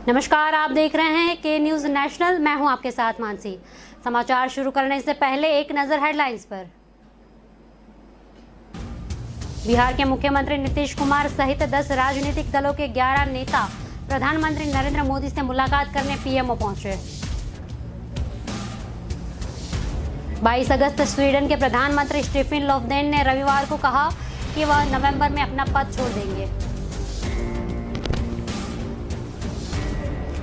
नमस्कार, आप देख रहे हैं के न्यूज नेशनल। मैं हूं आपके साथ मानसी। समाचार शुरू करने से पहले एक नजर हेडलाइंस पर। बिहार के मुख्यमंत्री नीतीश कुमार सहित 10 राजनीतिक दलों के 11 नेता प्रधानमंत्री नरेंद्र मोदी से मुलाकात करने पीएमओ पहुंचे। 22 अगस्त स्वीडन के प्रधानमंत्री स्टीफन लोफवेन ने रविवार को कहा कि वह नवंबर में अपना पद छोड़ देंगे।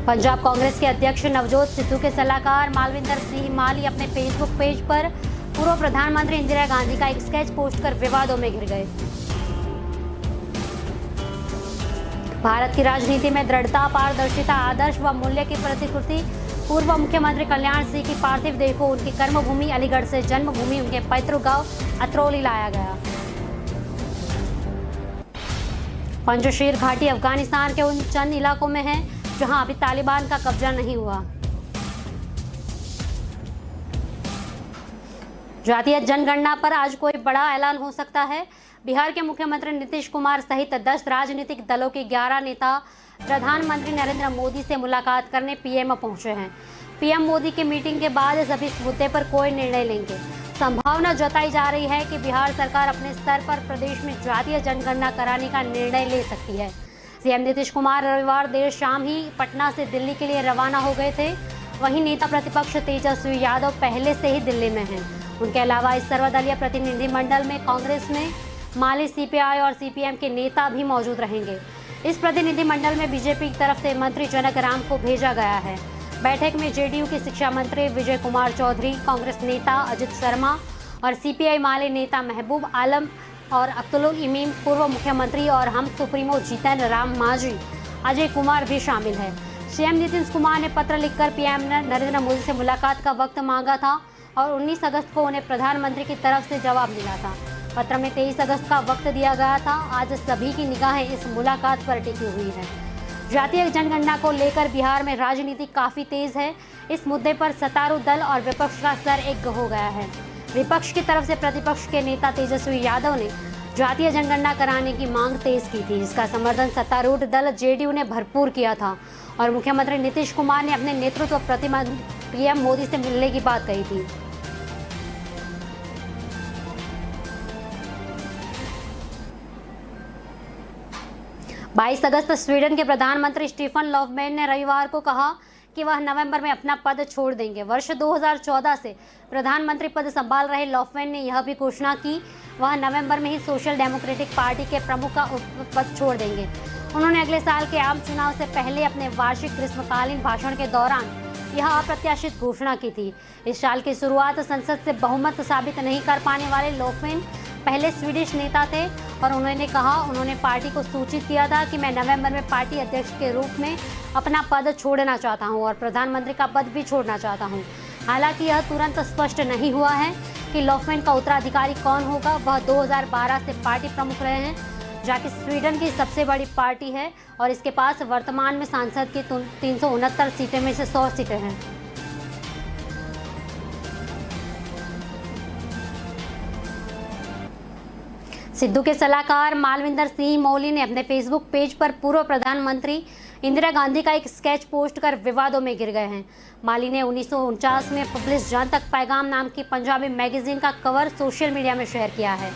पंजाब कांग्रेस के अध्यक्ष नवजोत सिद्धू के सलाहकार मालविंदर सिंह माली अपने फेसबुक पेज पर पूर्व प्रधानमंत्री इंदिरा गांधी का एक स्केच पोस्ट कर विवादों में घिर गए। भारत की राजनीति में दृढ़ता, पारदर्शिता, आदर्श व मूल्य की प्रतिकृति पूर्व मुख्यमंत्री कल्याण सिंह की पार्थिव देह को उनकी कर्मभूमि अलीगढ़ से जन्मभूमि उनके पैतृक गांव अतरौली लाया गया। पंजशीर घाटी अफगानिस्तान के उन चंद इलाकों में है जहां अभी तालिबान का कब्जा नहीं हुआ। जातीय जनगणना पर आज कोई बड़ा ऐलान हो सकता है। बिहार के मुख्यमंत्री नीतीश कुमार सहित 10 राजनीतिक दलों के 11 नेता प्रधानमंत्री नरेंद्र मोदी से मुलाकात करने पीएमओ पहुंचे हैं। पीएम मोदी की मीटिंग के बाद सभी इस मुद्दे पर कोई निर्णय लेंगे। संभावना जताई जा रही है कि बिहार सरकार अपने स्तर पर प्रदेश में जातीय जनगणना कराने का निर्णय ले सकती है। सीएम नीतीश कुमार रविवार देर शाम ही पटना से दिल्ली के लिए रवाना हो गए थे। वहीं नेता प्रतिपक्ष तेजस्वी यादव पहले से ही दिल्ली में हैं। उनके अलावा इस सर्वदलीय प्रतिनिधिमंडल में कांग्रेस में माले, सीपीआई और सीपीएम के नेता भी मौजूद रहेंगे। इस प्रतिनिधिमंडल में बीजेपी की तरफ से मंत्री जनक राम को भेजा गया है। बैठक में जेडीयू के शिक्षा मंत्री विजय कुमार चौधरी, कांग्रेस नेता अजित शर्मा और सीपीआई माले नेता महबूब आलम और अब्दुल इमीम, पूर्व मुख्यमंत्री और हम सुप्रीमो जीतन राम मांझी, अजय कुमार भी शामिल है। सीएम नीतीश कुमार ने पत्र लिखकर पीएम नरेंद्र मोदी से मुलाकात का वक्त मांगा था और 19 अगस्त को उन्हें प्रधानमंत्री की तरफ से जवाब मिला था। पत्र में 23 अगस्त का वक्त दिया गया था। आज सभी की निगाहें इस मुलाकात पर टिकी हुई है। जातीय जनगणना को लेकर बिहार में राजनीति काफी तेज है। इस मुद्दे पर सत्तारूढ़ दल और विपक्ष का स्तर एक हो गया है। विपक्ष की तरफ से प्रतिपक्ष के नेता तेजस्वी यादव ने जातीय जनगणना कराने की मांग तेज की थी, जिसका समर्थन सत्तारूढ़ दल जेडीयू ने भरपूर किया था और मुख्यमंत्री नीतीश कुमार ने अपने नेतृत्व पीएम मोदी से मिलने की बात कही थी। बाईस अगस्त स्वीडन के प्रधानमंत्री स्टीफन लोफवेन ने रविवार को कहा कि वह नवंबर में अपना पद छोड़ देंगे। वर्ष 2014 से प्रधानमंत्री पद संभाल रहे लोफवेन ने यह भी घोषणा की वह नवंबर में ही सोशल डेमोक्रेटिक पार्टी के प्रमुख का पद छोड़ देंगे। उन्होंने अगले साल के आम चुनाव से पहले अपने वार्षिक ग्रीष्मकालीन भाषण के दौरान यह अप्रत्याशित घोषणा की थी। इस साल की शुरुआत संसद से बहुमत साबित नहीं कर पाने वाले लोफवेन पहले स्वीडिश नेता थे और उन्होंने पार्टी को सूचित किया था कि मैं नवंबर में पार्टी अध्यक्ष के रूप में अपना पद छोड़ना चाहता हूं और प्रधानमंत्री का पद भी छोड़ना चाहता हूं। हालांकि यह तुरंत स्पष्ट नहीं हुआ है कि लोफवेन का उत्तराधिकारी कौन होगा। वह 2012 से पार्टी प्रमुख रहे हैं, जबकि स्वीडन की सबसे बड़ी पार्टी है और इसके पास वर्तमान में सांसद की 369 सीटें में से 100 सीटें हैं। सिद्धू के सलाहकार मालविंदर सिंह मौली ने अपने फेसबुक पेज पर पूर्व प्रधानमंत्री इंदिरा गांधी का एक स्केच पोस्ट कर विवादों में घिर गए हैं। माली ने 1949 में पब्लिश जन तक पैगाम नाम की पंजाबी मैगजीन का कवर सोशल मीडिया में शेयर किया है।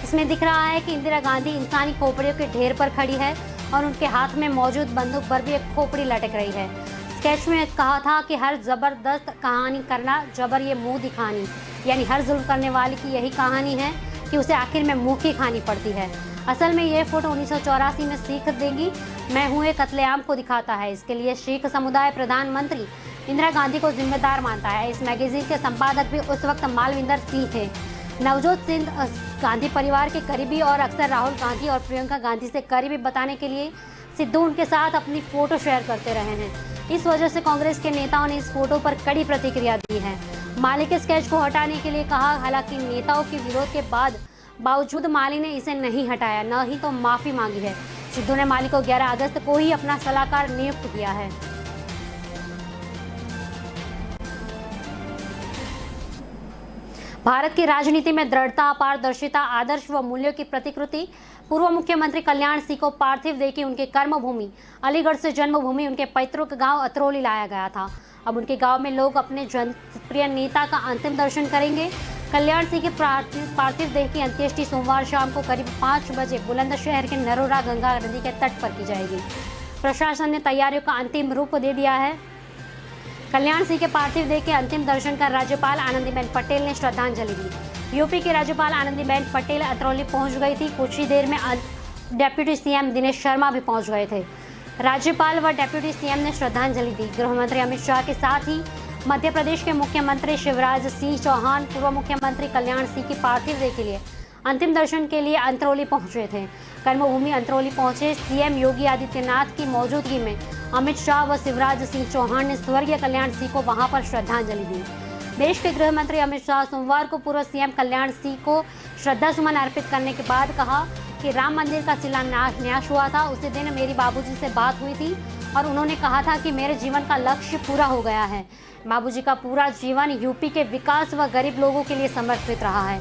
इसमें दिख रहा है कि इंदिरा गांधी इंसानी खोपड़ियों के ढेर पर खड़ी है और उनके हाथ में मौजूद बंदूक पर भी एक खोपड़ी लटक रही है। स्केच में कहा था कि हर जबरदस्त कहानी करना जबर ये मुंह दिखानी, यानी हर जुल्म करने वाले की यही कहानी है कि उसे आखिर में मुंह की खानी पड़ती है। असल में ये फोटो 1984 में सीख देगी मैं हुए कत्लेआम को दिखाता है। इसके लिए सिख समुदाय प्रधानमंत्री इंदिरा गांधी को जिम्मेदार मानता है। इस मैगजीन के संपादक भी उस वक्त मालविंदर सिंह थे। नवजोत सिंह गांधी परिवार के करीबी और अक्सर राहुल गांधी और प्रियंका गांधी से करीबी बताने के लिए सिद्धू उनके साथ अपनी फोटो शेयर करते रहे हैं। इस वजह से कांग्रेस के नेताओं ने इस फोटो पर कड़ी प्रतिक्रिया दी है। माली के स्केच को हटाने के लिए कहा, हालांकि नेताओं के विरोध के बावजूद माली ने इसे नहीं हटाया, न ही तो माफी मांगी है। सिद्धू ने माली को 11 अगस्त को ही अपना सलाहकार नियुक्त किया है। भारत की राजनीति में दृढ़ता, पारदर्शिता, आदर्श व मूल्यों की प्रतिकृति पूर्व मुख्यमंत्री कल्याण सिंह को पार्थिव देह के उनके कर्मभूमि अलीगढ़ से जन्मभूमि उनके पैतृक गांव अतरौली लाया गया था। अब उनके गांव में लोग अपने जनप्रिय नेता का अंतिम दर्शन करेंगे। कल्याण सिंह के पार्थिव देह की अंत्येष्टि सोमवार शाम को करीब 5 बजे बुलंदशहर के नरोरा गंगा नदी के तट पर की जाएगी। प्रशासन ने तैयारियों का अंतिम रूप दे दिया है। कल्याण सिंह के पार्थिव देह के अंतिम दर्शन कर राज्यपाल आनंदीबेन पटेल ने श्रद्धांजलि दी। यूपी की राज्यपाल आनंदीबेन पटेल अतरौली पहुंच गई थी। कुछ ही देर में डिप्टी सीएम दिनेश शर्मा भी पहुंच गए थे। राज्यपाल व डिप्टी सीएम ने श्रद्धांजलि दी। गृह मंत्री अमित शाह के साथ ही मध्य प्रदेश के मुख्यमंत्री शिवराज सिंह चौहान पूर्व मुख्यमंत्री कल्याण सिंह की पार्थिव देह के लिए अंतिम दर्शन के लिए अंतरौली पहुंचे थे। कर्मभूमि अंतरौली पहुंचे सीएम योगी आदित्यनाथ की मौजूदगी में अमित शाह व शिवराज सिंह चौहान ने स्वर्गीय कल्याण सिंह को वहां पर श्रद्धांजलि दी। देश के गृह मंत्री अमित शाह सोमवार को पूर्व सीएम कल्याण सिंह को श्रद्धासुमन अर्पित करने के बाद कहा कि राम मंदिर का शिलान्यास हुआ था। उसी दिन मेरी बाबूजी से बात हुई थी और उन्होंने कहा था कि मेरे जीवन का लक्ष्य पूरा हो गया है। बाबूजी का पूरा जीवन यूपी के विकास व गरीब लोगों के लिए समर्पित रहा है।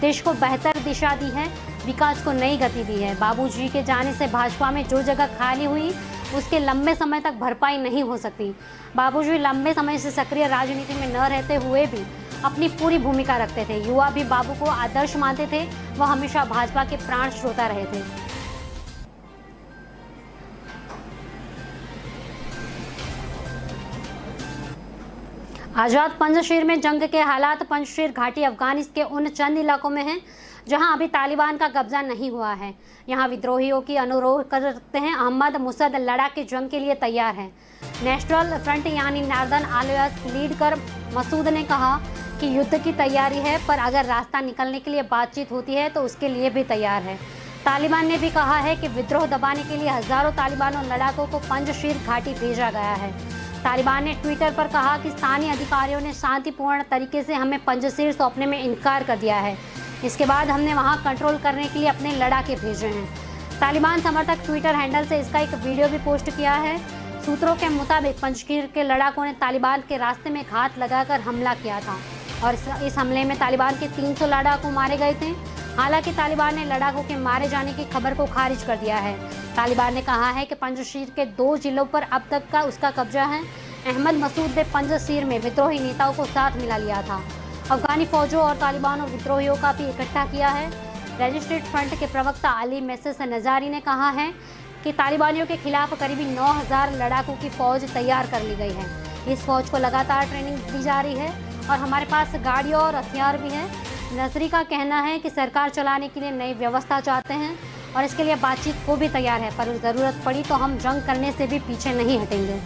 देश को बेहतर दिशा दी है, विकास को नई गति दी है। बाबूजी के जाने से भाजपा में जो जगह खाली हुई उसके लंबे समय तक भरपाई नहीं हो सकती। बाबूजी लंबे समय से सक्रिय राजनीति में न रहते हुए भी अपनी पूरी भूमिका रखते थे। युवा भी बाबू को आदर्श मानते थे। वह हमेशा भाजपा के प्राण श्रोता रहे थे। आजाद पंजशीर में जंग के हालात। पंजशीर घाटी अफगानिस्तान के उन चंद इलाकों में है जहां अभी तालिबान का कब्जा नहीं हुआ है। यहां विद्रोहियों की अनुरोध करते हैं। अहमद मुसद लड़ाक की जंग के लिए तैयार है। नेशनल फ्रंट यानी नॉर्दर्न अलायंस लीडर मसूद ने कहा कि युद्ध की तैयारी है, पर अगर रास्ता निकलने के लिए बातचीत होती है तो उसके लिए भी तैयार है। तालिबान ने भी कहा है कि विद्रोह दबाने के लिए हजारों तालिबान और लड़ाकों को पंजशीर घाटी भेजा गया है। तालिबान ने ट्विटर पर कहा कि स्थानीय अधिकारियों ने शांतिपूर्ण तरीके से हमें पंजशीर सौंपने में इनकार कर दिया है। इसके बाद हमने वहां कंट्रोल करने के लिए अपने लड़ाके भेजे हैं। तालिबान समर्थक ट्विटर हैंडल से इसका एक वीडियो भी पोस्ट किया है। सूत्रों के मुताबिक पंजशीर के लड़ाकों ने तालिबान के रास्ते में घात लगाकर हमला किया था और इस हमले में तालिबान के 300 लड़ाकू मारे गए थे। हालांकि तालिबान ने लड़ाकों के मारे जाने की खबर को खारिज कर दिया है। तालिबान ने कहा है कि पंजशीर के 2 जिलों पर अब तक का उसका कब्जा है। अहमद मसूद ने पंजशीर में विद्रोही नेताओं को साथ मिला लिया था। अफगानी फौजों और तालिबान और विद्रोहियों का भी इकट्ठा किया है। रजिस्ट्रेड फ्रंट के प्रवक्ता अली मेसेस नजारी ने कहा है कि तालिबानियों के खिलाफ करीबी 9000 लड़ाकों की फौज तैयार कर ली गई है। इस फौज को लगातार ट्रेनिंग दी जा रही है और हमारे पास गाड़ियों और हथियार भी है। नजरी का कहना है कि सरकार चलाने के लिए नई व्यवस्था चाहते हैं और इसके लिए बातचीत को भी तैयार है, पर ज़रूरत पड़ी तो हम जंग करने से भी पीछे नहीं हटेंगे।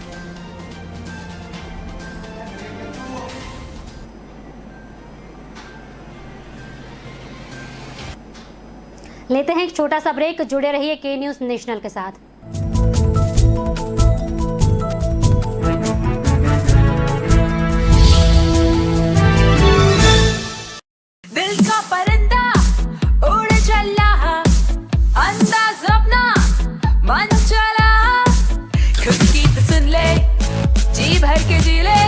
लेते हैं एक छोटा सा ब्रेक। जुड़े रहिए के न्यूज़ नेशनल के साथ। दिल का परिंदा उड़ चला, अंदाज अपना मन चला, खुद की तो सुन ले, जी भर के जी ले,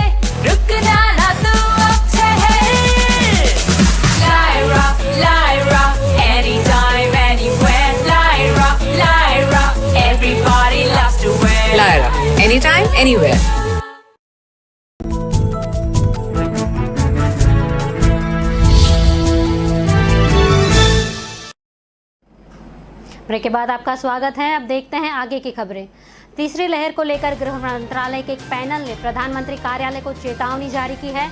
रुकना ना तू अब ठहर। Lyra, Lyra, anytime, anywhere. Lyra, Lyra, everybody loves to wear. Lyra, anytime, anywhere. Break के बाद आपका स्वागत है। अब देखते हैं आगे की खबरें। तीसरी लहर को लेकर गृह मंत्रालय के एक पैनल ने प्रधानमंत्री कार्यालय को चेतावनी जारी की है।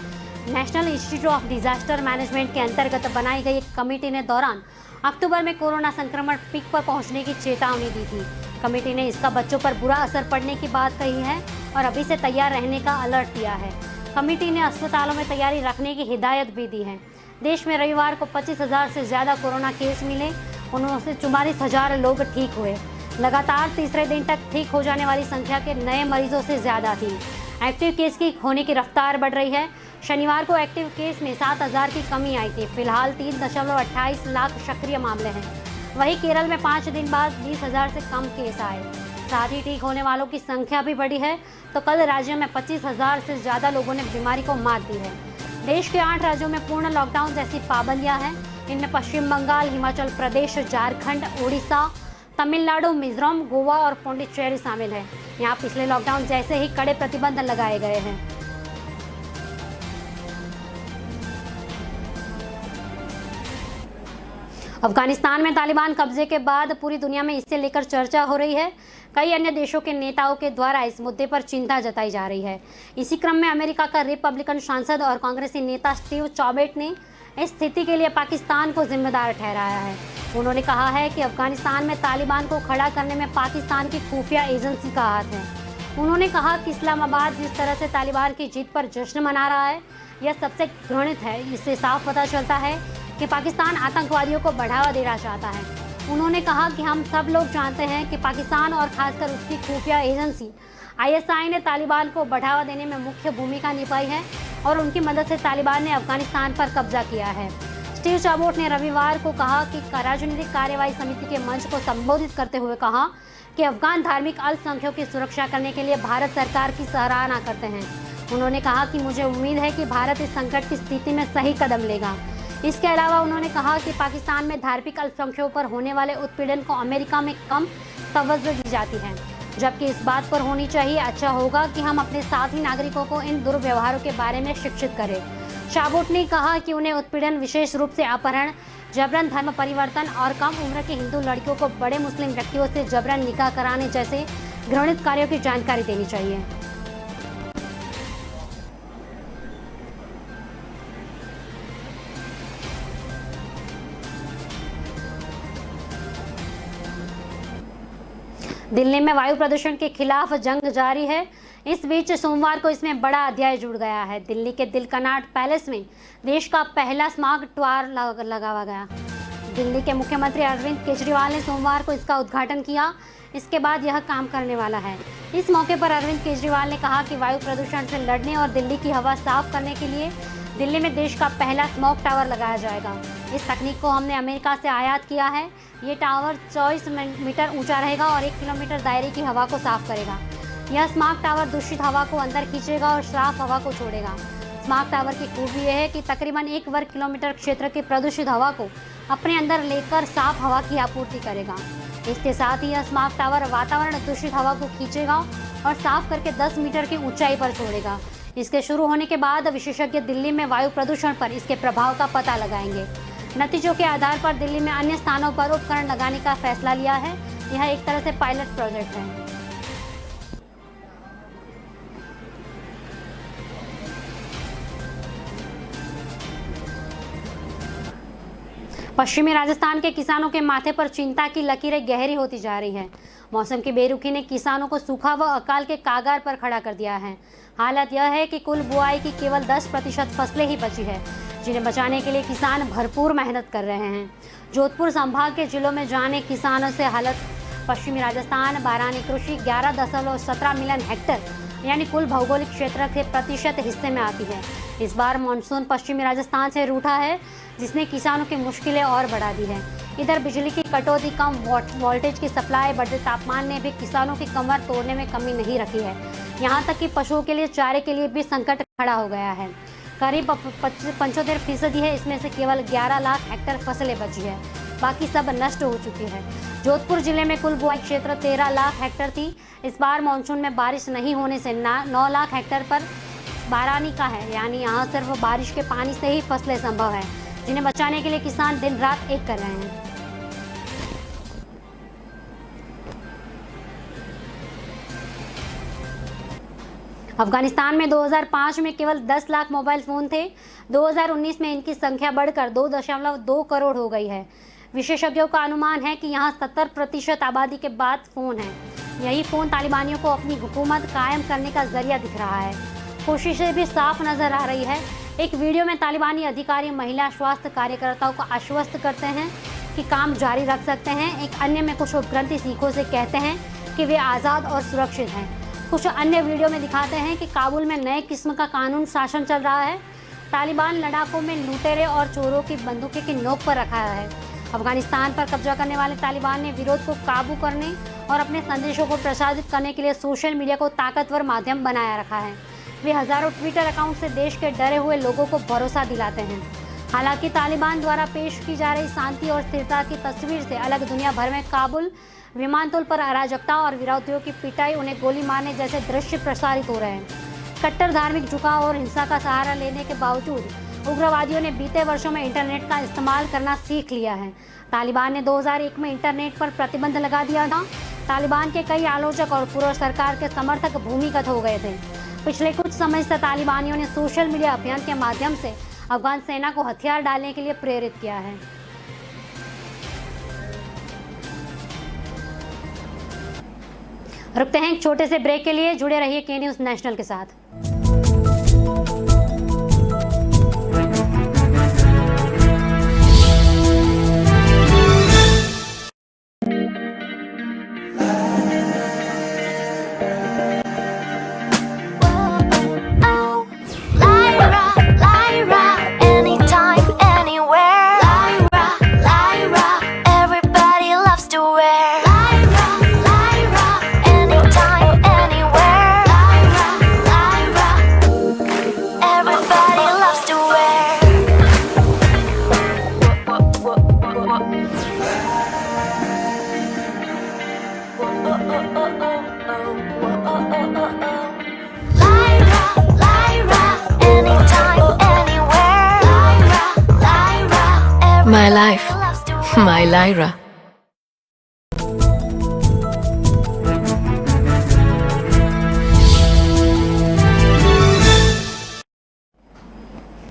National institute of disaster management के अंतर्गत बनाई गई एक कमेटी ने दौरान अक्टूबर में कोरोना संक्रमण पीक पर पहुंचने की चेतावनी दी थी। कमेटी ने इसका बच्चों पर बुरा असर पड़ने की बात कही है और अभी से तैयार रहने का अलर्ट दिया है। कमेटी ने अस्पतालों में तैयारी रखने की हिदायत भी दी है। देश में रविवार को 25,000 से ज़्यादा कोरोना केस मिले, उनमें 44,000 लोग ठीक हुए। लगातार तीसरे दिन तक ठीक हो जाने वाली संख्या के नए मरीजों से ज़्यादा थी। एक्टिव केस की होने की रफ्तार बढ़ रही है। शनिवार को एक्टिव केस में 7,000 की कमी आई थी। फिलहाल 3.28 लाख सक्रिय मामले हैं। वहीं केरल में 5 दिन बाद 20,000 से कम केस आए। साथ ही ठीक होने वालों की संख्या भी बढ़ी है। तो कल राज्य में 25,000 से ज़्यादा लोगों ने बीमारी को मात दी है। देश के 8 राज्यों में पूर्ण लॉकडाउन जैसी पाबंदियां हैं। इनमें पश्चिम बंगाल, हिमाचल प्रदेश, झारखंड, उड़ीसा, तमिलनाडु, मिजोरम, गोवा और पुडुचेरी शामिल है। यहाँ पिछले लॉकडाउन जैसे ही कड़े प्रतिबंध लगाए गए हैं। अफगानिस्तान में तालिबान कब्जे के बाद पूरी दुनिया में इससे लेकर चर्चा हो रही है। कई अन्य देशों के नेताओं के द्वारा इस मुद्दे पर चिंता जताई जा रही है। इसी क्रम में अमेरिका का रिपब्लिकन सांसद और कांग्रेसी नेता स्टीव चॉबेट ने इस स्थिति के लिए पाकिस्तान को जिम्मेदार ठहराया है। उन्होंने कहा है कि अफगानिस्तान में तालिबान को खड़ा करने में पाकिस्तान की खुफिया एजेंसी का हाथ है। उन्होंने कहा कि इस्लामाबाद जिस तरह से तालिबान की जीत पर जश्न मना रहा है, यह सबसे घृणित है। इससे साफ पता चलता है कि पाकिस्तान आतंकवादियों को बढ़ावा देना चाहता है। उन्होंने कहा कि हम सब लोग जानते हैं कि पाकिस्तान और खासकर उसकी खुफिया एजेंसी ISI ने तालिबान को बढ़ावा देने में मुख्य भूमिका निभाई है और उनकी मदद से तालिबान ने अफगानिस्तान पर कब्जा किया है। स्टीव चॉबेट ने रविवार को कहा कि राजनीतिक कार्यवाही समिति के मंच को संबोधित करते हुए कहा कि अफगान धार्मिक अल्पसंख्यकों की सुरक्षा करने के लिए भारत सरकार की सराहना करते हैं। उन्होंने कहा कि मुझे उम्मीद है कि भारत इस संकट की स्थिति में सही कदम लेगा। इसके अलावा उन्होंने कहा कि पाकिस्तान में धार्मिक अल्पसंख्यकों पर होने वाले उत्पीड़न को अमेरिका में कम तवज्जो दी जाती है, जबकि इस बात पर होनी चाहिए। अच्छा होगा कि हम अपने साथी नागरिकों को इन दुर्व्यवहारों के बारे में शिक्षित करें। चॉबेट ने कहा कि उन्हें उत्पीड़न, विशेष रूप से अपहरण, जबरन धर्म परिवर्तन और कम उम्र के हिंदू लड़कियों को बड़े मुस्लिम व्यक्तियों से जबरन निकाह कराने जैसे घृणित कार्यों की जानकारी देनी चाहिए। दिल्ली में वायु प्रदूषण के खिलाफ जंग जारी है। इस बीच सोमवार को इसमें बड़ा अध्याय जुड़ गया है। दिल्ली के दिल कनाट पैलेस में देश का पहला स्मॉग टावर लगाया गया। दिल्ली के मुख्यमंत्री अरविंद केजरीवाल ने सोमवार को इसका उद्घाटन किया। इसके बाद यह काम करने वाला है। इस मौके पर अरविंद केजरीवाल ने कहा कि वायु प्रदूषण से लड़ने और दिल्ली की हवा साफ करने के लिए दिल्ली में देश का पहला स्मॉग टावर लगाया जाएगा। इस तकनीक को हमने अमेरिका से आयात किया है। ये टावर 24 मीटर ऊंचा रहेगा और 1 किलोमीटर दायरे की हवा को साफ करेगा। यह स्मॉग टावर दूषित हवा को अंदर खींचेगा और साफ हवा को छोड़ेगा। स्मॉग टावर की खूबी यह है कि तकरीबन 1 वर्ग किलोमीटर क्षेत्र की प्रदूषित हवा को अपने अंदर लेकर साफ हवा की आपूर्ति करेगा। इसके साथ ही यह स्मॉग टावर वातावरण दूषित हवा को खींचेगा और साफ करके 10 मीटर की ऊंचाई पर छोड़ेगा। इसके शुरू होने के बाद विशेषज्ञ दिल्ली में वायु प्रदूषण पर इसके प्रभाव का पता लगाएंगे। नतीजों के आधार पर दिल्ली में अन्य स्थानों पर उपकरण लगाने का फैसला लिया है। यह एक तरह से पायलट प्रोजेक्ट है। पश्चिमी राजस्थान के किसानों के माथे पर चिंता की लकीरें गहरी होती जा रही है। मौसम की बेरुखी ने किसानों को सूखा व अकाल के कागार पर खड़ा कर दिया है। हालत यह है कि कुल बुआई की केवल 10% फसलें ही बची है, जिन्हें बचाने के लिए किसान भरपूर मेहनत कर रहे हैं। जोधपुर संभाग के जिलों में जाने किसानों से हालत। पश्चिमी राजस्थान बारानी कृषि 11.17 मिलियन हेक्टेयर यानी कुल भौगोलिक क्षेत्र के प्रतिशत हिस्से में आती है। इस बार मानसून पश्चिमी राजस्थान से रूठा है, जिसने किसानों की मुश्किलें और बढ़ा दी है। इधर बिजली की कटौती, कम वोल्टेज की सप्लाई, बढ़ते तापमान ने भी किसानों की कमर तोड़ने में कमी नहीं रखी है। यहाँ तक कि पशुओं के लिए चारे के लिए भी संकट खड़ा हो गया है। करीब 75% है, इसमें से केवल 11 लाख हेक्टेयर फसलें बची है, बाकी सब नष्ट हो चुकी है। जोधपुर जिले में कुल बुआई क्षेत्र 13 लाख हेक्टेयर थी। इस बार मानसून में बारिश नहीं होने से 9 लाख हेक्टेयर पर बारानी का है, यानी यहाँ सिर्फ बारिश के पानी से ही फसलें संभव है, जिन्हें बचाने के लिए किसान दिन रात एक कर रहे हैं। अफगानिस्तान में 2005 में केवल 10 लाख मोबाइल फ़ोन थे। 2019 में इनकी संख्या बढ़कर 2.2 करोड़ हो गई है। विशेषज्ञों का अनुमान है कि यहाँ 70% आबादी के बाद फ़ोन है। यही फ़ोन तालिबानियों को अपनी हुकूमत कायम करने का जरिया दिख रहा है। कोशिशें भी साफ नज़र आ रही है। एक वीडियो में तालिबानी अधिकारी महिला स्वास्थ्य कार्यकर्ताओं को आश्वस्त करते हैं कि काम जारी रख सकते हैं। एक अन्य में कुछ उपग्रंथी सिखों से कहते हैं कि वे आज़ाद और सुरक्षित हैं। कुछ अन्य वीडियो में दिखाते हैं कि काबुल में नए किस्म का कानून शासन चल रहा है। तालिबान लड़ाकों में लुटेरे और चोरों की बंदूकें की नोक पर रखा है। अफगानिस्तान पर कब्जा करने वाले तालिबान ने विरोध को काबू करने और अपने संदेशों को प्रसारित करने के लिए सोशल मीडिया को ताकतवर माध्यम बनाया रखा है। वे हजारों ट्विटर अकाउंट से देश के डरे हुए लोगों को भरोसा दिलाते हैं। हालांकि तालिबान द्वारा पेश की जा रही शांति और स्थिरता की तस्वीर से अलग दुनिया भर में काबुल विमानतल पर अराजकता और विरोधियों की पिटाई, उन्हें गोली मारने जैसे दृश्य प्रसारित हो रहे हैं। कट्टर धार्मिक झुकाव और हिंसा का सहारा लेने के बावजूद उग्रवादियों ने बीते वर्षों में इंटरनेट का इस्तेमाल करना सीख लिया है। तालिबान ने 2001 में इंटरनेट पर प्रतिबंध लगा दिया था। तालिबान के कई आलोचक और पूर्व सरकार के समर्थक भूमिगत हो गए थे। पिछले कुछ समय से तालिबानियों ने सोशल मीडिया अभियान के माध्यम से अफगान सेना को हथियार डालने के लिए प्रेरित किया है। रुकते हैं एक छोटे से ब्रेक के लिए, जुड़े रहिए के न्यूज़ नेशनल के साथ। My life, my Lyra.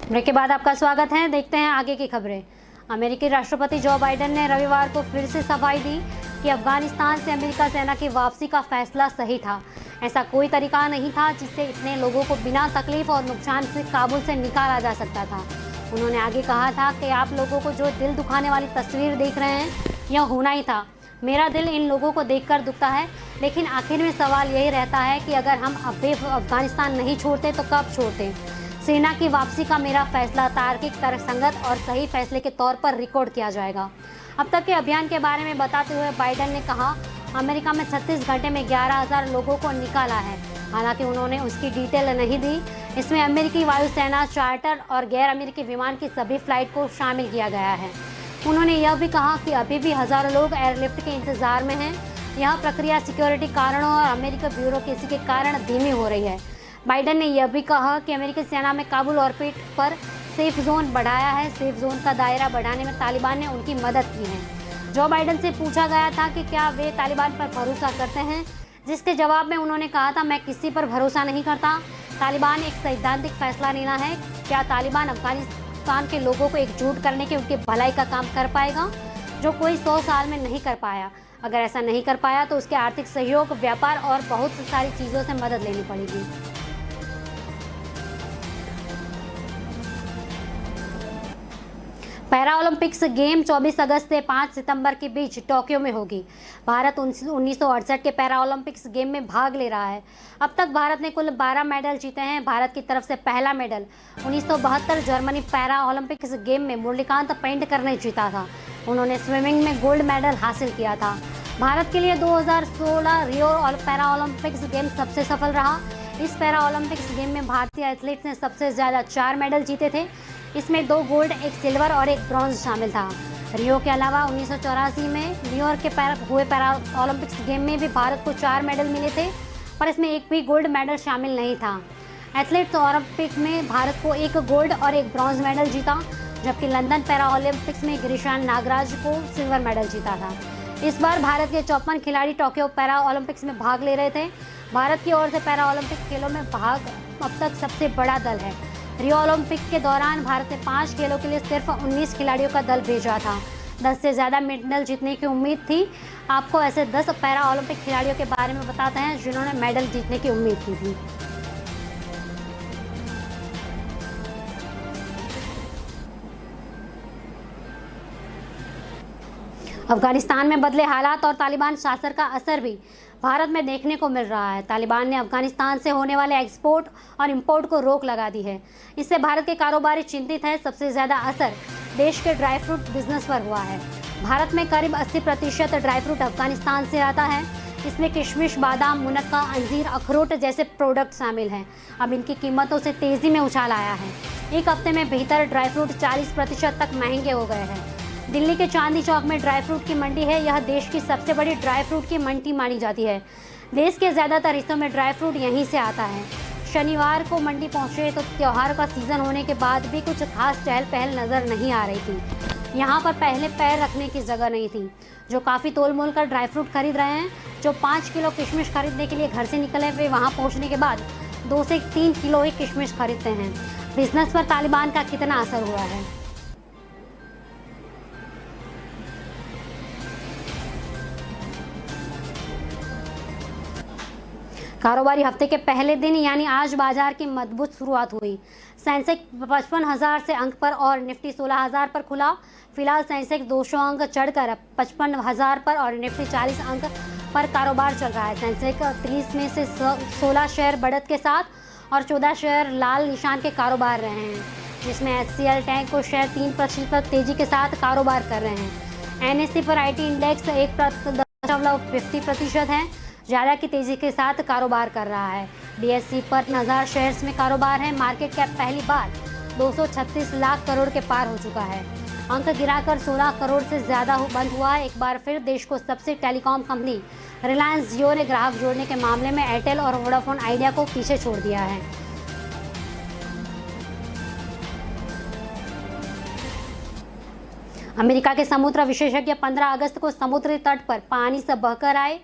Break के बाद आपका स्वागत है। देखते हैं आगे की खबरें। अमेरिकी राष्ट्रपति जो बाइडेन ने रविवार को फिर से सफाई दी कि अफगानिस्तान से अमेरिका सेना की वापसी का फैसला सही था। ऐसा कोई तरीका नहीं था जिससे इतने लोगों को बिना तकलीफ और नुकसान से काबुल से निकाला जा सकता था। उन्होंने आगे कहा था कि आप लोगों को जो दिल दुखाने वाली तस्वीर देख रहे हैं, यह होना ही था। मेरा दिल इन लोगों को देखकर दुखता है, लेकिन आखिर में सवाल यही रहता है कि अगर हम अब भी अफगानिस्तान नहीं छोड़ते तो कब छोड़ते। सेना की वापसी का मेरा फैसला तार्किक, तर्कसंगत और सही फैसले के तौर पर रिकॉर्ड किया जाएगा। अब तक के अभियान के बारे में बताते हुए बाइडेन ने कहा, अमेरिका में 36 घंटे में 11,000 लोगों को निकाला है। हालांकि उन्होंने उसकी डिटेल नहीं दी। इसमें अमेरिकी वायुसेना, चार्टर और गैर अमेरिकी विमान की सभी फ्लाइट को शामिल किया गया है। उन्होंने यह भी कहा कि अभी भी हजारों लोग एयरलिफ्ट के इंतजार में हैं। यह प्रक्रिया सिक्योरिटी कारणों और अमेरिकी ब्यूरोक्रेसी के कारण धीमी हो रही है। बाइडेन ने यह भी कहा कि अमेरिकी सेना में काबुल ऑर्बिट पर सेफ जोन बढ़ाया है। सेफ जोन का दायरा बढ़ाने में तालिबान ने उनकी मदद की है। जो बाइडेन से पूछा गया था कि क्या वे तालिबान पर भरोसा करते हैं, जिसके जवाब में उन्होंने कहा था, मैं किसी पर भरोसा नहीं करता। तालिबान एक सैद्धांतिक फैसला लेना है। क्या तालिबान अफगानिस्तान के लोगों को एकजुट करने के उनकी भलाई का काम कर पाएगा, जो कोई 100 साल में नहीं कर पाया? अगर ऐसा नहीं कर पाया तो उसके आर्थिक सहयोग, व्यापार और बहुत सारी चीज़ों से मदद लेनी पड़ेगी। पैरा ओलंपिक्स गेम 24 अगस्त से 5 सितंबर के बीच टोक्यो में होगी। भारत 1968 के पैरा ओलंपिक्स गेम में भाग ले रहा है। अब तक भारत ने कुल 12 मेडल जीते हैं। भारत की तरफ से पहला medal 1972 Germany para Olympics game में मुरलीकांत पेंडकर ने जीता था। उन्होंने स्विमिंग में गोल्ड मेडल हासिल किया था। भारत के लिए 2016 रियो पैरा ओलंपिक्स गेम सबसे सफल रहा। इस पैरा ओलंपिक्स गेम में भारतीय एथलीट्स ने सबसे ज़्यादा 4 मेडल जीते थे। इसमें 2 गोल्ड, 1 सिल्वर और 1 ब्रॉन्ज शामिल था। रियो के अलावा 1984 में न्यूयॉर्क के हुए पैरा ओलंपिक्स गेम में भी भारत को 4 मेडल मिले थे, पर इसमें एक भी गोल्ड मेडल शामिल नहीं था। एथलीट्स ओलंपिक में भारत को 1 गोल्ड और 1 ब्रॉन्ज मेडल जीता, जबकि लंदन पैरा ओलंपिक्स में गिरीशान नागराज को सिल्वर मेडल जीता था। इस बार भारत के 54 खिलाड़ी टोक्यो पैरा ओलंपिक्स में भाग ले रहे थे। भारत की ओर से पैरा ओलंपिक खेलों में भाग अब तक सबसे बड़ा दल है। रियो ओलंपिक के दौरान भारत ने 5 खेलों के लिए सिर्फ 19 खिलाड़ियों का दल भेजा था। 10 से ज़्यादा मेडल जीतने की उम्मीद थी। आपको ऐसे 10 पैरा ओलंपिक खिलाड़ियों के बारे में बताते हैं जिन्होंने मेडल जीतने की उम्मीद की थी। अफगानिस्तान में बदले हालात और तालिबान शासन का असर भी भारत में देखने को मिल रहा है। तालिबान ने अफगानिस्तान से होने वाले एक्सपोर्ट और इंपोर्ट को रोक लगा दी है। इससे भारत के कारोबारी चिंतित है। सबसे ज़्यादा असर देश के ड्राई फ्रूट बिजनेस पर हुआ है। भारत में करीब 80% ड्राई फ्रूट अफगानिस्तान से आता है। इसमें किशमिश, बादाम, मुनक्का, अंजीर, अखरोट जैसे प्रोडक्ट शामिल हैं। अब इनकी कीमतों से तेज़ी में उछाल आया है। एक हफ्ते में बेहतर ड्राई फ्रूट 40% तक महंगे हो गए हैं। दिल्ली के चांदनी चौक में ड्राई फ्रूट की मंडी है। यह देश की सबसे बड़ी ड्राई फ्रूट की मंडी मानी जाती है। देश के ज़्यादातर हिस्सों में ड्राई फ्रूट यहीं से आता है। शनिवार को मंडी पहुंचे तो त्योहार का सीज़न होने के बाद भी कुछ खास चहल पहल नज़र नहीं आ रही थी। यहाँ पर पहले पैर रखने की जगह नहीं थी। जो काफ़ी तोल मोल कर ड्राई फ्रूट खरीद रहे हैं, जो 5 किलो किशमिश खरीदने के लिए घर से निकले, वे वहाँ पहुँचने के बाद 2 से 3 किलो ही किशमिश खरीदते हैं। बिजनेस पर तालिबान का कितना असर हुआ है? कारोबारी हफ्ते के पहले दिन यानी आज बाजार की मजबूत शुरुआत हुई। सेंसेक्स 55,000 से अंक पर और निफ्टी 16,000 पर खुला। फिलहाल सेंसेक्स 200 अंक चढ़कर 55,000 पर और निफ्टी 40 अंक पर कारोबार चल रहा है। सेंसेक्स 30 में से 16 शेयर बढ़त के साथ और 14 शेयर लाल निशान के कारोबार रहे हैं, जिसमें HCL टैंक को शेयर 3% तेजी के साथ कारोबार कर रहे हैं। NSE पर IT इंडेक्स 1.50% है, ज़्यादा की तेज़ी के साथ कारोबार कर रहा है। BSE पर 1000 शेयर्स में कारोबार है। मार्केट कैप पहली बार 236 लाख करोड़ के पार हो चुका है। अंक गिराकर 16 करोड़ से ज़्यादा बंद हुआ है। एक बार फिर देश को सबसे टेलीकॉम कंपनी रिलायंस जियो ने ग्राहक जोड़ने के मामले में एयरटेल और वोडाफोन आइडिया को पीछे छोड़ दिया है। अमेरिका के समुद्र विशेषज्ञ 15 अगस्त को समुद्री तट पर पानी से बहकर आए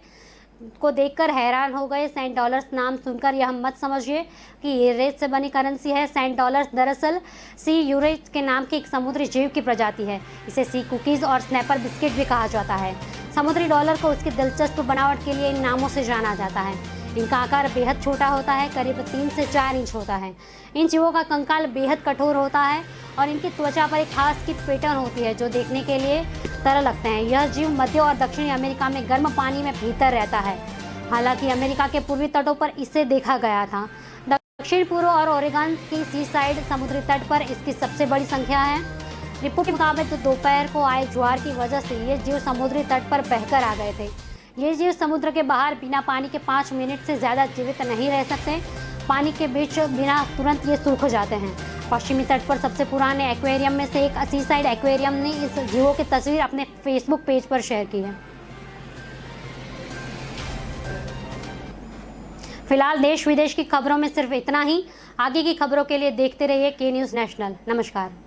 को देखकर हैरान हो गए। सेंट डॉलर्स नाम सुनकर यह मत समझिए कि ये रेत से बनी करेंसी है। सेंट डॉलर्स दरअसल सी यूरेट के नाम की एक समुद्री जीव की प्रजाति है। इसे सी कुकीज़ और स्नैपर बिस्किट भी कहा जाता है। समुद्री डॉलर को उसकी दिलचस्प बनावट के लिए इन नामों से जाना जाता है। इनका आकार बेहद छोटा होता है, करीब 3 से 4 इंच होता है। इन जीवों का कंकाल बेहद कठोर होता है और इनकी त्वचा पर एक खास की पैटर्न होती है जो देखने के लिए तरह लगते हैं। यह जीव मध्य और दक्षिणी अमेरिका में गर्म पानी में भीतर रहता है। हालांकि अमेरिका के पूर्वी तटों पर इसे देखा गया था। दक्षिण पूर्व और ओरेगन की सी साइड समुद्री तट पर इसकी सबसे बड़ी संख्या है। रिपोर्ट के मुताबिक दोपहर को आए ज्वार की वजह से ये जीव समुद्री तट पर बहकर आ गए थे। ये जीव समुद्र के बाहर बिना पानी के 5 मिनट से ज़्यादा जीवित नहीं रह सकते। पानी के बीच बिना तुरंत ये सूख जाते हैं। पश्चिमी तट पर सबसे पुराने एक्वेरियम में से एक सी साइड एक्वेरियम ने इस जीवों की तस्वीर अपने फेसबुक पेज पर शेयर की है। फिलहाल देश विदेश की खबरों में सिर्फ इतना ही। आगे की खबरों के लिए देखते रहिए के न्यूज़ नेशनल। नमस्कार।